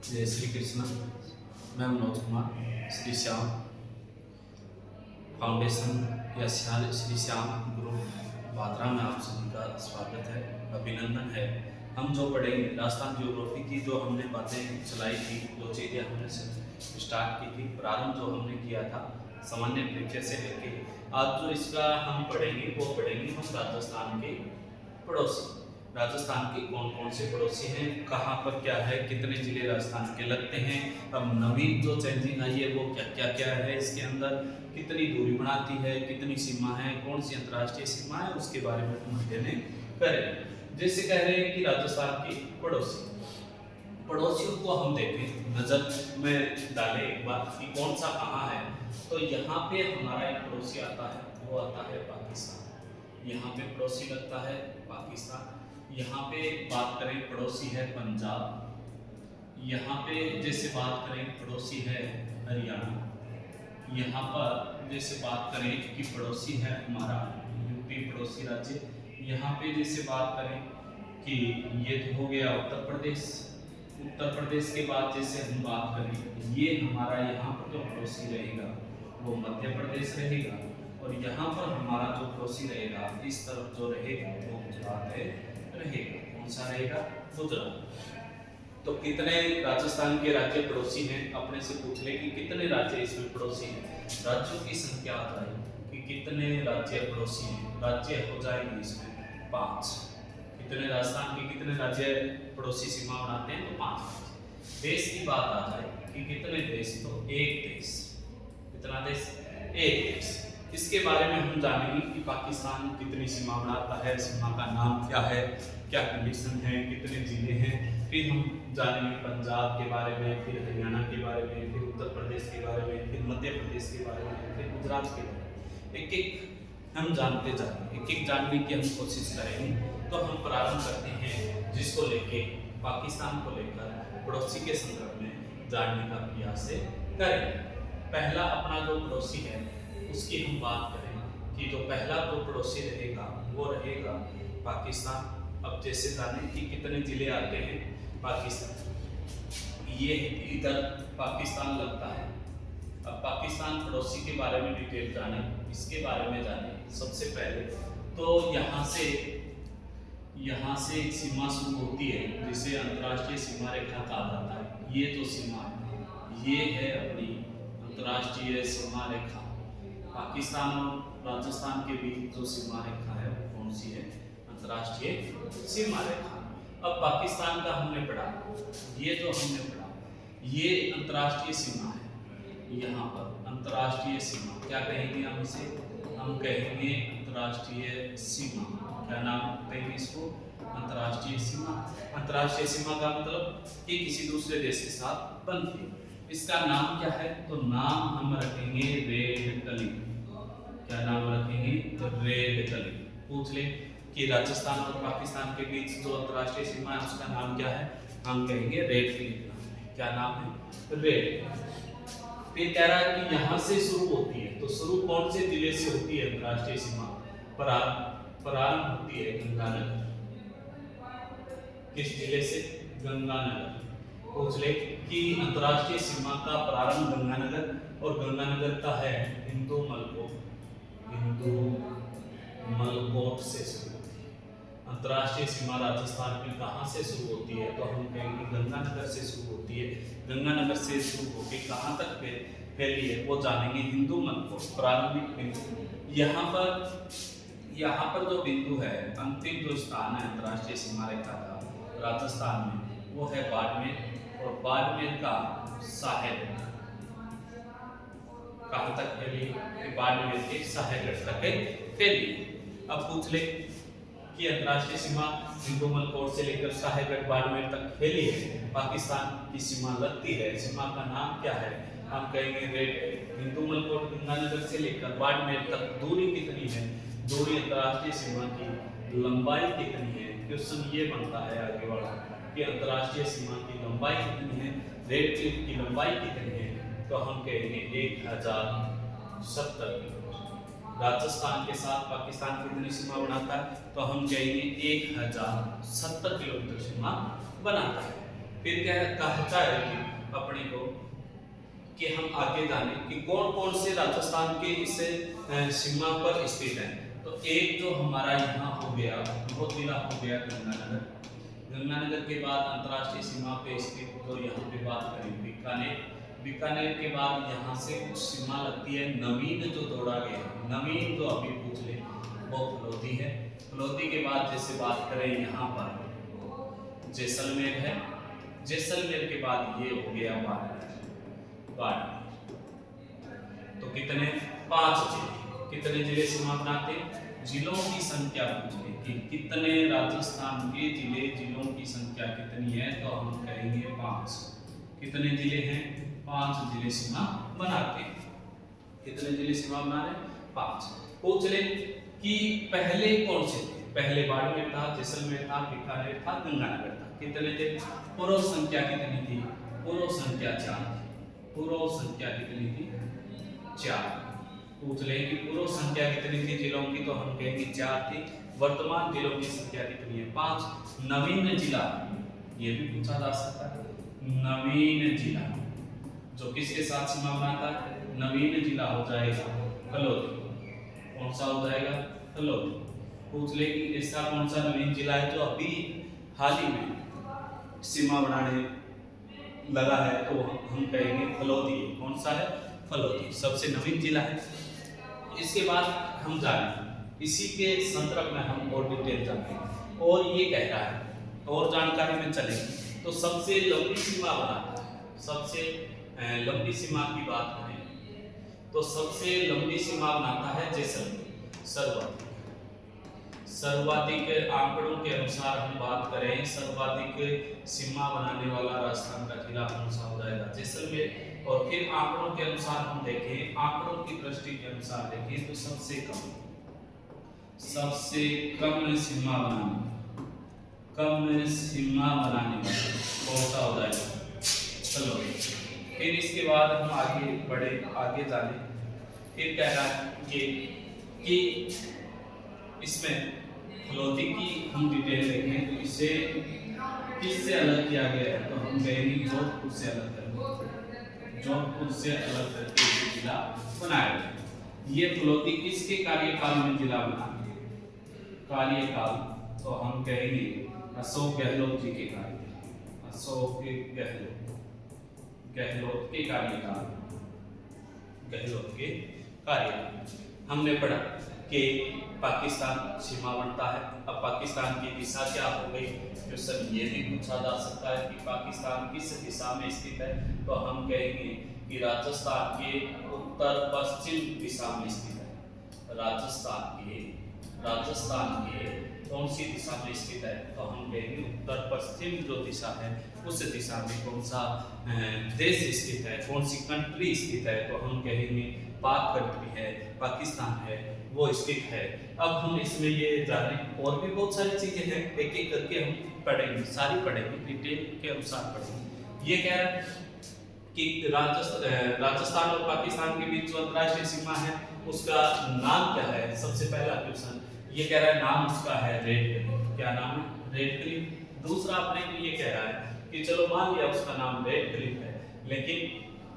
जय श्री कृष्ण। मैं मनोज कुमार, श्री श्याम फाउंडेशन या श्री श्याम ग्रुप भादरा में आप सभी का स्वागत है, अभिनंदन है। हम जो पढ़ेंगे राजस्थान ज्योग्राफी की जो हमने बातें चलाई थी, जो चीज़ें हमने स्टार्ट की थी, प्रारंभ जो हमने किया था सामान्य परिचय से लेके आज जो इसका हम पढ़ेंगे वो पढ़ेंगे हम राजस्थान के पड़ोसी। राजस्थान के कौन कौन से पड़ोसी हैं, कहाँ पर क्या है, कितने जिले राजस्थान के लगते हैं, अब नवीन जो चेंजिंग आई है वो क्या क्या क्या है, इसके अंदर कितनी दूरी बनाती है, कितनी सीमा है, कौन सी अंतर्राष्ट्रीय सीमा है, उसके बारे में हम अध्ययन करें। जैसे कह रहे हैं कि राजस्थान के पड़ोसियों को हम देखें, नजर में डालें एक बार कि कौन सा कहाँ है, तो यहाँ पे हमारा एक पड़ोसी आता है, वो आता है पाकिस्तान। यहाँ पे पड़ोसी लगता है पाकिस्तान। यहाँ पे बात करें पड़ोसी है पंजाब। यहाँ पे जैसे बात करें पड़ोसी है हरियाणा। यहाँ पर जैसे बात करें कि पड़ोसी है हमारा यूपी पड़ोसी राज्य। यहाँ पे जैसे बात करें कि ये तो हो गया उत्तर प्रदेश। उत्तर प्रदेश के बाद जैसे हम बात करें ये हमारा यहाँ पर जो पड़ोसी रहेगा वो मध्य प्रदेश रहेगा, और यहाँ पर हमारा जो पड़ोसी रहेगा इस तरफ जो रहेगा वो गुजरात रहेगा। कौन सा रहेगा? गुजरात। तो कितने राजस्थान के राज्य पड़ोसी हैं, अपने से पूछ ले कि कितने राज्य इसमें पड़ोसी हैं। राज्यों की संख्या आ जाएगी कि कितने राज्य पड़ोसी हैं। राज्य हो जाएंगे इसमें 5। कितने राजस्थान के कितने राज्य पड़ोसी सीमा बनाते हैं? तो 5। देश की बात आ जाए कि कितने देश, तो 1 देश। कितना देश? 1 देश। इसके बारे में हम जानेंगे कि पाकिस्तान कितनी सीमा बनाता है, सीमा का नाम क्या है, क्या कंडीशन है, कितने जिले हैं। फिर हम जानेंगे पंजाब के बारे में, फिर हरियाणा के बारे में, फिर उत्तर प्रदेश के बारे में, फिर मध्य प्रदेश के बारे में, फिर गुजरात के बारे में। एक एक हम जानते जाएंगे, एक एक जानने की हम कोशिश करेंगे। तो हम प्रारंभ करते हैं जिसको लेके पाकिस्तान को लेकर पड़ोसी के संदर्भ में जानने का प्रयास करें। पहला अपना जो पड़ोसी है उसकी हम बात करें कि जो पहला जो पड़ोसी रहेगा वो रहेगा पाकिस्तान। अब जैसे जाने कि कितने जिले आते हैं पाकिस्तान, ये इधर पाकिस्तान लगता है। अब पाकिस्तान पड़ोसी के बारे में डिटेल जाने, इसके बारे में जाने। सबसे पहले तो यहाँ से एक सीमा शुरू होती है जिसे अंतर्राष्ट्रीय सीमा रेखा कहा जाता है। ये जो सीमा है ये है अपनी अंतर्राष्ट्रीय सीमा रेखा। पाकिस्तान और राजस्थान के बीच जो सीमा रेखा है वो कौन सी है? अंतर्राष्ट्रीय सीमा रेखा। अब पाकिस्तान का हमने पढ़ा, ये जो हमने पढ़ा ये अंतर्राष्ट्रीय सीमा है। यहाँ पर अंतर्राष्ट्रीय सीमा क्या कहेंगे हम इसे? हम कहेंगे अंतर्राष्ट्रीय सीमा। क्या नाम कहेंगे इसको? अंतर्राष्ट्रीय सीमा। अंतर्राष्ट्रीय सीमा का मतलब कि किसी दूसरे देश के साथ बनती है। इसका नाम क्या है? तो नाम हम रखेंगे रेड कली। क्या नाम रखेंगे? रेड कली। पूछ ले कि राजस्थान और पाकिस्तान के बीच जो अंतर्राष्ट्रीय सीमा है उसका नाम क्या है? हम कहेंगे रेड कली। क्या नाम है? रेड। फिर कह रहा है कि यहाँ से शुरू होती है, तो शुरू कौन से जिले से होती है अंतर्राष्ट्रीय सीमा? प्रारंभ होती है गंगानगर। किस जिले से? गंगानगर। पूछ ले कि अंतर्राष्ट्रीय सीमा का प्रारंभ गंगानगर, और गंगानगर का है हिंदू मलकोट से शुरू होती है। अंतर्राष्ट्रीय सीमा राजस्थान में कहाँ से शुरू होती है? तो हम कहेंगे गंगानगर से शुरू होती है। गंगानगर से शुरू होकर कहाँ तक फैली है वो जानेंगे। हिंदू मलकोट प्रारंभिक बिंदु। यहाँ पर जो बिंदु है, अंतिम जो स्थान है अंतर्राष्ट्रीय सीमा रेखा का राजस्थान में वो है बाड़मेर, और बाड़मेर का साहेबगढ़। कहाँ तक फैली? बाड़मेर के साहेबगढ़ तक फैली। अब पूछ ले कि अंतर्राष्ट्रीय सीमा हिंदू मलकोट से लेकर साहेबगढ़ बाड़मेर तक फैली है। पाकिस्तान की सीमा लगती है, सीमा का नाम क्या है? हम कहेंगे रेड। हिंदू मलकोट गंगानगर से लेकर बाड़मेर तक दूरी कितनी है? दूरी अंतर्राष्ट्रीय सीमा की लंबाई कितनी है? क्वेश्चन ये बनता है आगे वाला कि अंतर्राष्ट्रीय सीमा की लंबाई कितनी है, रेड क्लिफ की लंबाई कितनी है? तो हम कहेंगे 1070 किलोमीटर। राजस्थान के साथ पाकिस्तान कितनी सीमा बनाता है? तो हम कहेंगे 1070 किलोमीटर सीमा बनाता है। फिर कहता है कि अपने को कि हम आगे जाने कि कौन कौन से राजस्थान के इस सीमा पर स्थित हैं। तो एक जो हमारा यहाँ हो गया, वो जिला हो गया गंगानगर। गंगानगर के बाद अंतर्राष्ट्रीय सीमा पे स्थित, तो यहाँ पे बात करें बीकानेर। बीकानेर के बाद यहाँ से कुछ सीमा लगती है नवीन, जो दौड़ा गया नवीन, जो अभी पूछ ले, वो फलोदी है। फलोदी के बाद जैसे बात करें यहाँ पर जैसलमेर है। जैसलमेर के बाद ये हो गया बाड़मेर। तो कितने? 5 जिले। कितने जिले सीमा बनाते हैं? जिलों की संख्या पूछे कि कितने राजस्थान के जिलों की संख्या कितनी है, तो हम कहेंगे 5। कितने जिले हैं? 5 जिले सीमा बनाते हैं। कितने जिले सीमा बना रहे? 5। पूछ ले कि पहले कौन से थे? पहले बाड़मेर था, जैसलमेर था, बीकानेर था, गंगानगर था। कितने थे? पूर्व संख्या कितनी थी? पूर्व संख्या 4। पूर्व संख्या कितनी थी? 4। पूछ ले कि पूर्व संख्या कितनी थी जिलों की, तो हम कहेंगे 4 थी। वर्तमान जिलों की संख्या कितनी है? 5। नवीन जिला, ये भी पूछा जा सकता है। नवीन जिला जो किसके साथ सीमा बनाता है? नवीन जिला हो जाएगा फलोदी। कौन सा हो जाएगा? फलोदी। पूछ ले कि ऐसा कौन सा नवीन जिला है जो अभी हाल ही में सीमा बनाने लगा है, तो हम कहेंगे फलोदी। कौन सा है? फलोदी सबसे नवीन जिला है। इसके बाद हम जाने इसी के संदर्भ में हम और डिटेल जानेंगे। और ये कह रहा है और जानकारी में चलेगी तो सबसे लंबी सीमा बनाता है। सबसे लंबी सीमा की बात करें तो सबसे लंबी सीमा बनाता है जैसलमेर। सर्वाधिक आंकड़ों के अनुसार हम बात करें, सर्वाधिक सीमा बनाने वाला राजस्थान का जिला कौन सा हो जाएगा? जैसलमेर। और फिर आंकड़ों के अनुसार हम देखें, आंकड़ों की दृष्टि के अनुसार देखें तो सबसे कम सीमा बनाने वाला कौन सा हो जाएगा? चलो फिर इसके बाद हम आगे जाने। फिर कह रहा है कि इसमें फलोदी की हम डिटेल देखें तो इसे किससे अलग किया गया है, तो हम कहेंगे जोधपुर से अलग करके इसे जिला बनाया गया। ये फलोदी किसके कार्यकाल में जिला बना? कार्यकाल तो हम कहेंगे अशोक गहलोत जी के कार्यकाल। अशोक गहलोत के कार्यकाल हमने पढ़ा कि पाकिस्तान सीमा बनता है। अब पाकिस्तान की दिशा क्या हो गई? क्वेश्चन ये भी पूछा जा सकता है कि पाकिस्तान किस दिशा में स्थित है, तो हम कहेंगे कि राजस्थान के उत्तर पश्चिम दिशा में स्थित है। राजस्थान के कौन सी दिशा में स्थित है, तो हम कहेंगे उत्तर पश्चिम जो दिशा है उस दिशा में कौन सा देश स्थित है, कौन सी कंट्री स्थित है, तो हम कहेंगे पाक कंट्री है, पाकिस्तान है, वो स्थित है। अब हम इसमें ये जाने और भी बहुत सारी चीजें हैं, एक एक करके हम पढ़ेंगे, सारी पढ़ेंगे, डिटेल के अनुसार पढ़ेंगे। ये कह रहा है कि राजस्थान और पाकिस्तान के बीच जो अंतर्राष्ट्रीय सीमा है उसका नाम क्या है? सबसे पहला क्वेश्चन ये कह रहा है नाम उसका है रेड क्लिफ। क्या नाम है? Red Cliff. दूसरा अपने को ये कह रहा है कि चलो मान लिया उसका नाम रेड क्लिफ है, लेकिन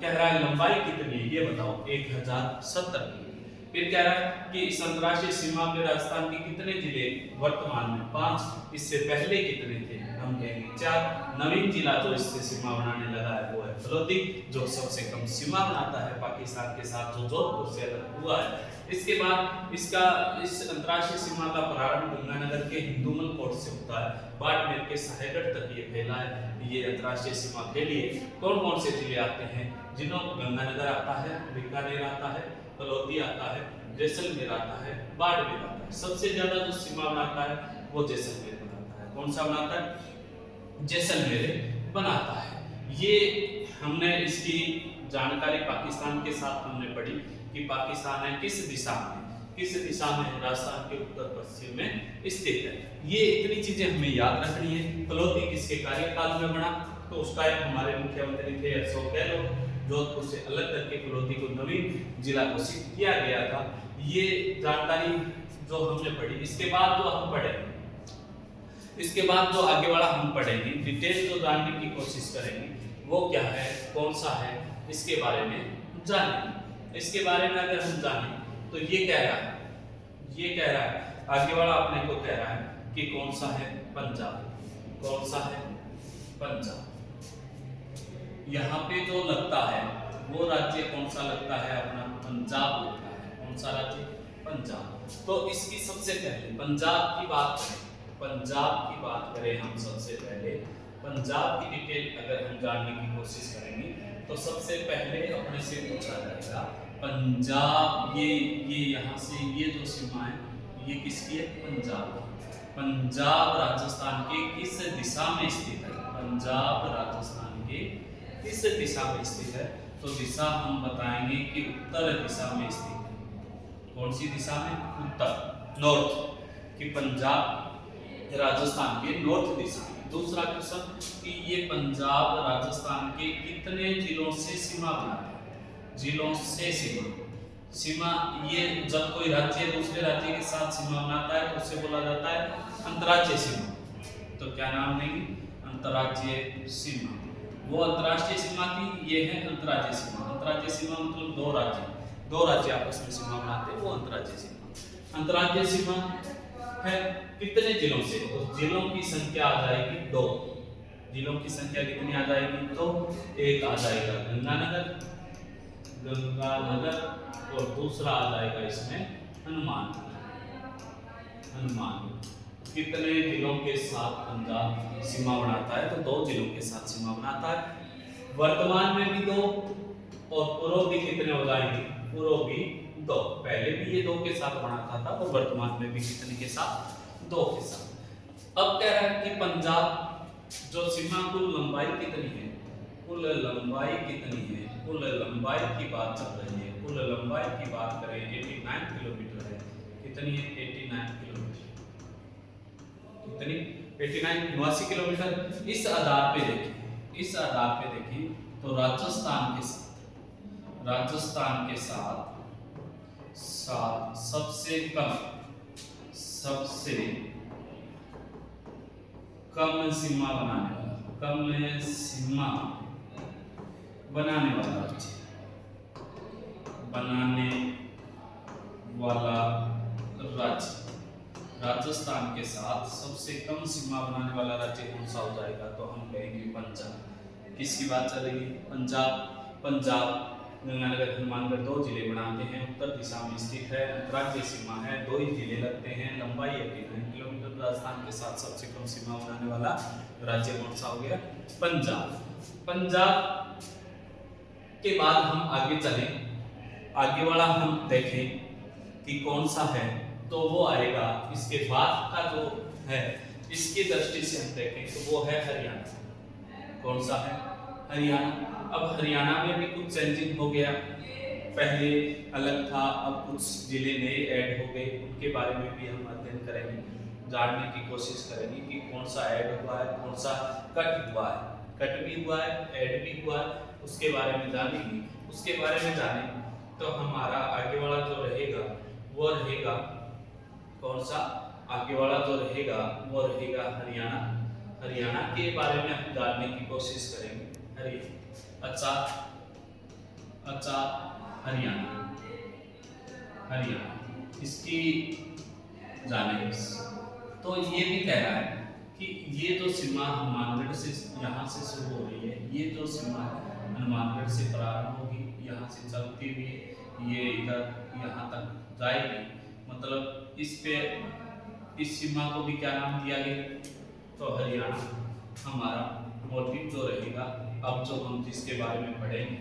कह रहा है लंबाई कितनी है ये बताओ? 1070 की। फिर कह रहा है कि इस अंतर्राष्ट्रीय सीमा में राजस्थान के कितने जिले वर्तमान में? 5। इससे पहले कितने थे? हम कहेंगे 4। नवीन जिला जो इससे सीमा बनाने लगा है वो है फलोदी, जो सबसे कम सीमा बनाता है पाकिस्तान के साथ, जो जोधपुर से अलग हुआ है। इसके बाद इस अंतर्राष्ट्रीय सीमा का प्रारंभ गंगानगर के हिंदूमल कोट से होता है, बाड़मेर के सहायगढ़ तक ये फैला है। ये अंतर्राष्ट्रीय सीमा के लिए कौन कौन से जिले आते हैं? जिलों गंगानगर आता है, बीकानेर आता है, फलोदी आता है, जैसलमेर आता है, बाड़मेर आता है। सबसे ज्यादा जो सीमा बनाता है वो जैसलमेर बनाता है। कौन सा बनाता है? जैसलमेर बनाता है। ये हमने इसकी जानकारी पाकिस्तान के साथ हमने पढ़ी कि पाकिस्तान है किस दिशा में राजस्थान के उत्तर पश्चिम में स्थित है। ये इतनी चीजें हमें याद रखनी है। फलोदी किसके कार्यकाल में बना? तो उसका एक हमारे मुख्यमंत्री थे अशोक गहलोत। जोधपुर से अलग करके फलोदी को नवीन जिला घोषित किया गया था। ये जानकारी जो हमने पढ़ी, इसके बाद जो हम पढ़े इसके बाद जो आगे वाला हम पढ़ेंगे, डिटेल जो जानने की कोशिश करेंगे वो क्या है, कौन सा है, इसके बारे में जानेंगे। इसके बारे में अगर हम जाने तो ये कह रहा है आगे वाला अपने को कह रहा है कि कौन सा है, पंजाब। कौन सा है, पंजाब। यहाँ पे जो लगता है वो राज्य कौन सा लगता है, अपना पंजाब लगता है। कौन सा राज्य, पंजाब। तो इसकी सबसे पहले पंजाब की बात करें हम सबसे पहले पंजाब की डिटेल अगर हम जानने की कोशिश करेंगे तो सबसे पहले अपने से पूछा जाएगा पंजाब, ये यहाँ से ये जो सीमा है ये किसकी है, पंजाब। पंजाब राजस्थान के किस दिशा में स्थित है, पंजाब राजस्थान के किस दिशा में स्थित है, तो दिशा हम बताएंगे कि उत्तर दिशा में स्थित है। कौन सी दिशा में, उत्तर, नॉर्थ, कि पंजाब राजस्थान के नॉर्थ दिशा में। दूसरा क्वेश्चन कि ये पंजाब राजस्थान के कितने जिलों से सीमा बनाता है, जिलों से सीमा, ये जब कोई राज्य दूसरे राज्य के साथ सीमा बनाता है तो उसे बोला जाता है अंतर्राज्यीय सीमा। तो क्या नाम देंगे, अंतर्राज्यीय सीमा। वो अंतर्राष्ट्रीय सीमा की, ये है अंतर्राज्यीय सीमा। अंतर्राज्यीय सीमा मतलब दो राज्य आपस में सीमा बनाते हैं, वो अंतर्राज्यीय सीमा। अंतर्राज्यीय सीमा है कितने जिलों से, तो जिलों की संख्या आ जाएगी 2। जिलों की संख्या कितनी आ जाएगी, तो एक आ जाएगा गंगानगर और दूसरा आ जाएगा इसमें हनुमानगढ़। कितने जिलों के साथ पंजाब सीमा बनाता है, तो 2 जिलों के साथ सीमा बनाता है। वर्तमान में भी 2 और पूर्व भी कितने हो जाएंगे, पूर्व भी 2। पहले भी ये 2 के साथ बनाता था और वर्तमान में भी कितने के साथ, 2 के साथ। अब कह रहा है कि पंजाब जो सीमा कुल लंबाई कितनी है, कुल लंबाई कितनी है, कुल लंबाई की बात चल रही है। कुल लंबाई की बात करें 89 किलोमीटर है। कितनी है, 89 किलोमीटर। कितनी, 89 किलोमीटर। इस आधार पे देखें तो राजस्थान के साथ सबसे कम सीमा बनाने वाला राज्य, राजस्थान के साथ सबसे कम सीमा बनाने वाला राज्य कौन सा हो जाएगा, तो हम कहेंगे पंजाब। किसकी बात चल रही है, पंजाब गंगानगर हनुमानगढ़ 2 जिले बनाते हैं, उत्तर दिशा में स्थित है, अंतर्राज्यीय सीमा है, 2 ही जिले लगते हैं, लंबाई 89 किलोमीटर। राजस्थान के साथ सबसे कम सीमा बनाने वाला राज्य कौन सा हो गया, पंजाब के बाद हम आगे चलें, आगे वाला हम देखें कि कौन सा है, तो वो आएगा इसके बाद का जो है, इसकी दृष्टि से हम देखें तो वो है हरियाणा। कौन सा है, हरियाणा। अब हरियाणा में भी कुछ चेंजिंग हो गया, पहले अलग था, अब कुछ जिले नए ऐड हो गए, उनके बारे में भी हम अध्ययन करेंगे, जानने की कोशिश करेंगे कि कौन सा ऐड हुआ है, कौन सा कट भी हुआ है, ऐड भी हुआ है, उसके बारे में जानेंगे। उसके बारे में जाने तो हमारा आगे वाला जो रहेगा वो रहेगा कौन सा, आगे वाला जो रहेगा वो रहेगा हरियाणा के बारे में हम जानने की कोशिश करेंगे। अच्छा, हरियाणा इसकी जानेंगे। तो ये भी कह रहा है कि ये जो सीमा हनुमानगढ़ से यहाँ से शुरू हो रही है, ये जो सीमा हनुमानगढ़ से प्रारंभ होगी, यहाँ से चलती हुई ये इधर यहाँ तक जाएगी, मतलब इस सीमा को भी क्या नाम दिया गया, तो हरियाणा हमारा मोटिव जो रहेगा। अब जो हम जिसके बारे में पढ़ेंगे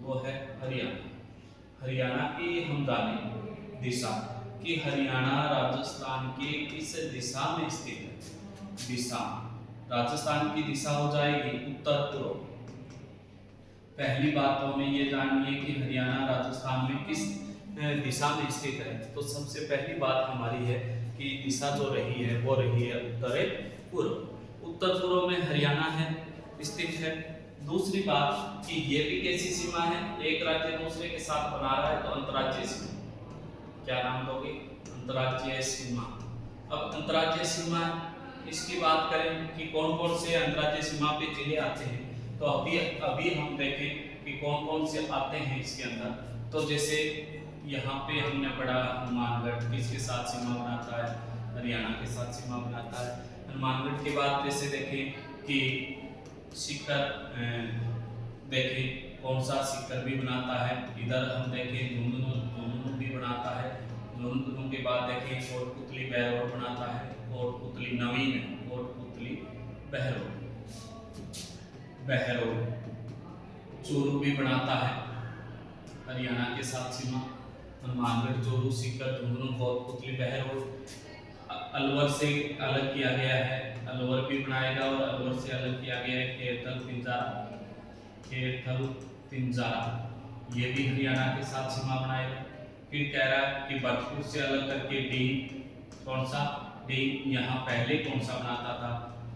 वो है हरियाणा की हम जाने दिशा कि हरियाणा राजस्थान के किस दिशा में स्थित है। दिशा, राजस्थान की दिशा हो जाएगी उत्तर पूर्व। पहली बात तो हमें ये जाननी है कि हरियाणा राजस्थान में किस दिशा में स्थित है, तो सबसे पहली बात हमारी है कि दिशा जो रही है वो रही है उत्तर पूर्व। उत्तर पूर्व में हरियाणा है स्थित है। दूसरी बात कि ये भी कैसी सीमा है, एक राज्य दूसरे के साथ बना रहा है, तो अंतर्राज्यीय सीमा। क्या नाम दोगे, अंतर्राज्यीय सीमा। अब अंतर्राज्यीय सीमा इसकी बात करें कि कौन कौन से अंतर्राज्यीय सीमा पे जिले आते हैं, तो अभी अभी हम देखें कि कौन कौन से आते हैं इसके अंदर। तो जैसे यहाँ पे हमने पढ़ा हनुमानगढ़ किसके साथ सीमा बनाता है, हरियाणा के साथ सीमा बनाता है। हनुमानगढ़ के बाद जैसे देखें कि सीकर, देखें कौन सा सीकर भी बनाता है। इधर हम देखें झुंझुनू भी बनाता है। झुंझुनू के बाद देखें कोटपुतली बहरोड बनाता है, कोटपुतली नवीन, कोटपुतली बहरोड चोरू भी बनाता है हरियाणा के साथ सीमा। हनुमानगढ़, चोरू, सीकर, झुंझुनू, कोटपुतली बहरोड। अलवर से अलग किया गया है, अलवर भी बनाएगा, और अलवर से अलग किया गया है खेरथल पिंजारा, ये भी हरियाणा के साथ सीमा बनाएगा। फिर कह रहा है कि भरतपुर से अलग करके डीन, कौन सा डीन, यहाँ पहले कौन सा बनाता था,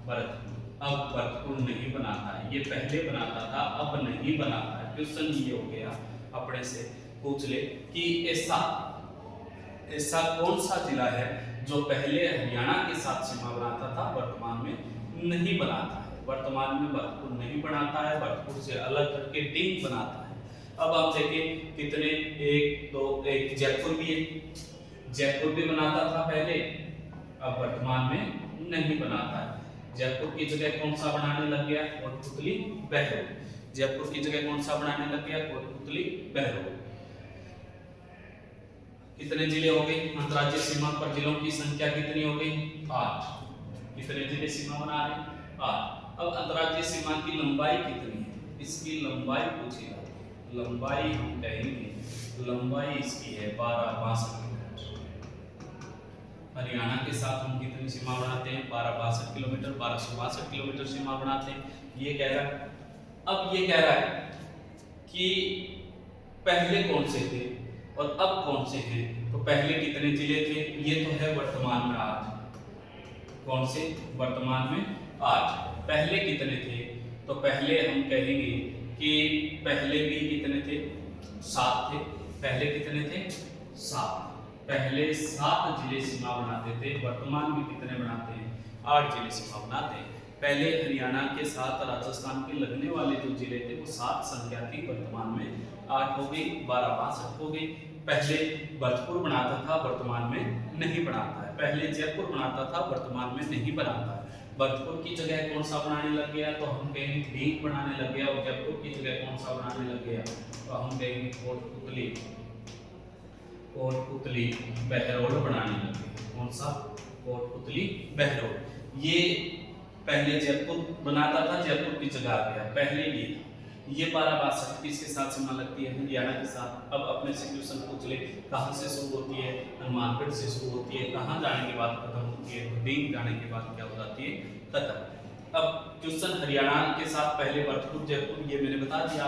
भरतपुर, अब भरतपुर नहीं बनाता है। ये पहले बनाता था, अब नहीं बनाता है। क्वेश्चन ये हो गया अपने से पूछ ले कि ऐसा कौन सा जिला है जो पहले हरियाणा के साथ सीमा बनाता था, वर्तमान में नहीं बनाता है। वर्तमान में भरतपुर नहीं बनाता है, भरतपुर से अलग करके डीन बनाता है। अब आप देखें कितने, एक दो, एक जयपुर भी है, जयपुर भी बनाता था पहले, अब वर्तमान में नहीं बनाता है। जयपुर की जगह कौन सा बनाने लग गया, कोटपुतली बहरोड। जयपुर की जगह कौन सा बनाने लग गया, कोटपुतली बहरोड। कितने जिले हो गए अंतर्राज्यीय सीमा पर, जिलों की संख्या कितनी हो गई, 8। कितने जिले सीमा बना रहे हैं, 8। अब अंतर्राज्यीय सीमा की लंबाई कितनी है, इसकी लंबाई पूछी जाती है। लंबाई हम कहेंगे, लंबाई इसकी है 1262 किलोमीटर। हरियाणा के साथ हम कितनी सीमा बनाते हैं, 1262 किलोमीटर, 1262 किलोमीटर सीमा बनाते हैं। ये कह रहा है, अब ये कह रहा है कि पहले कौन से थे और अब कौन से हैं। तो पहले कितने जिले थे, ये तो है वर्तमान में 8, कौन से, वर्तमान में 8। पहले कितने थे, तो पहले हम कहेंगे कि पहले भी कितने थे, 7 थे। पहले कितने थे, 7। पहले 7 जिले सीमा बनाते थे, वर्तमान में कितने बनाते हैं, 8 जिले सीमा बनाते हैं। पहले हरियाणा के साथ राजस्थान के लगने वाले जो जिले थे वो 7 संख्या थी, वर्तमान में 8 हो गई, 1262 हो गई। पहले भरतपुर बनाता था, वर्तमान में नहीं बनाता है। पहले जयपुर बनाता था, वर्तमान में नहीं बनाता है। भरतपुर की जगह कौन सा बनाने लग गया, तो हम कहेंगे डीन बनाने लग गया। और जयपुर की जगह कौन सा बनाने लग गया, तो हम कहेंगे कोटपुतली बहरोड बनाने लग गया। कौन सा, कोटपुतली बहरोड। ये पहले जयपुर बनाता था, जयपुर की जगह आ गया, पहले ये था। ये 1262 किसके साथ सीमा लगती है, हरियाणा के साथ। अब अपने से क्वेश्चन पूछ ले, कहाँ से शुरू होती है, हनुमानगढ़ से शुरू होती है, कहाँ जाने के बाद खत्म होती है, डीन जाने के बाद क्या हो जाती है, खत्म। अब क्वेश्चन हरियाणा के साथ पहले भरतपुर, जयपुर, ये मैंने बता दिया।